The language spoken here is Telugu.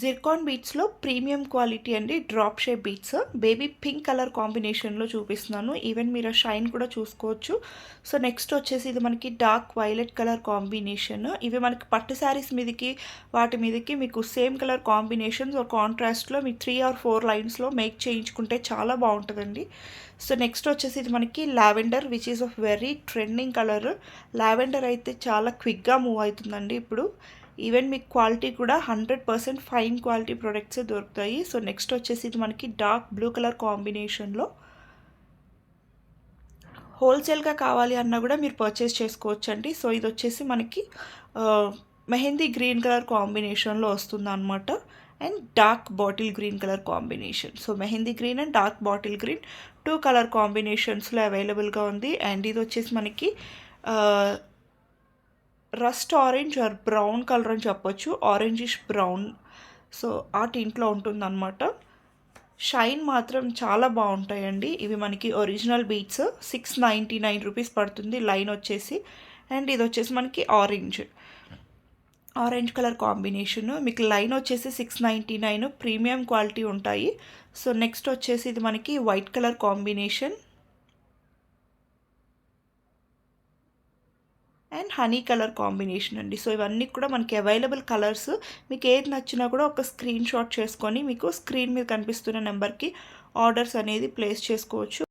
జిర్కాన్ బీట్స్లో ప్రీమియం క్వాలిటీ అండి, drop shape beads baby pink colour కాంబినేషన్లో చూపిస్తున్నాను. ఈవెన్ మీరు షైన్ కూడా చూసుకోవచ్చు. సో నెక్స్ట్ వచ్చేసి ఇది మనకి డార్క్ వైలెట్ కలర్ కాంబినేషన్. ఇవి మనకి పట్టు శారీస్ మీదకి వాటి మీదకి మీకు సేమ్ కలర్ కాంబినేషన్స్ ఒక కాంట్రాస్ట్లో మీకు 3 or 4 లైన్స్లో మేక్ చేయించుకుంటే చాలా బాగుంటుందండి. సో నెక్స్ట్ వచ్చేసి ఇది మనకి lavender which is of very trending colour. Lavender అయితే చాలా క్విక్గా మూవ్ అవుతుందండి ఇప్పుడు. ఈవెన్ మీకు క్వాలిటీ కూడా 100% ఫైన్ క్వాలిటీ ప్రొడక్ట్సే దొరుకుతాయి. సో నెక్స్ట్ వచ్చేసి ఇది మనకి డార్క్ బ్లూ కలర్ కాంబినేషన్లో హోల్సేల్గా కావాలి అన్నా కూడా మీరు పర్చేస్ చేసుకోవచ్చు అండి. సో ఇది వచ్చేసి మనకి మెహందీ గ్రీన్ కలర్ కాంబినేషన్లో వస్తుంది అనమాట. And dark bottle green colour combination. So mehndi green and dark bottle green 2 colour కాంబినేషన్స్లో అవైలబుల్గా ఉంది. అండ్ ఇది వచ్చేసి మనకి rust orange or brown colour అని చెప్పొచ్చు, ఆరెంజిష్ బ్రౌన్. సో ఆ టింట్లో ఉంటుందన్నమాట. షైన్ మాత్రం చాలా బాగుంటాయండి. ఇవి మనకి ఒరిజినల్ బీట్స్ 699 రూపీస్ పడుతుంది లైన్ వచ్చేసి. అండ్ ఇది వచ్చేసి మనకి ఆరెంజ్ కలర్ కాంబినేషన్. మీకు లైన్ వచ్చేసి 699, ప్రీమియం క్వాలిటీ ఉంటాయి. సో నెక్స్ట్ వచ్చేసి ఇది మనకి white colour combination and honey colour combination అండి. సో ఇవన్నీ కూడా మనకి అవైలబుల్ కలర్స్. మీకు ఏది నచ్చినా కూడా ఒక స్క్రీన్ షాట్ చేసుకొని మీకు స్క్రీన్ మీద కనిపిస్తున్న నెంబర్కి ఆర్డర్స్ అనేది ప్లేస్ చేసుకోవచ్చు.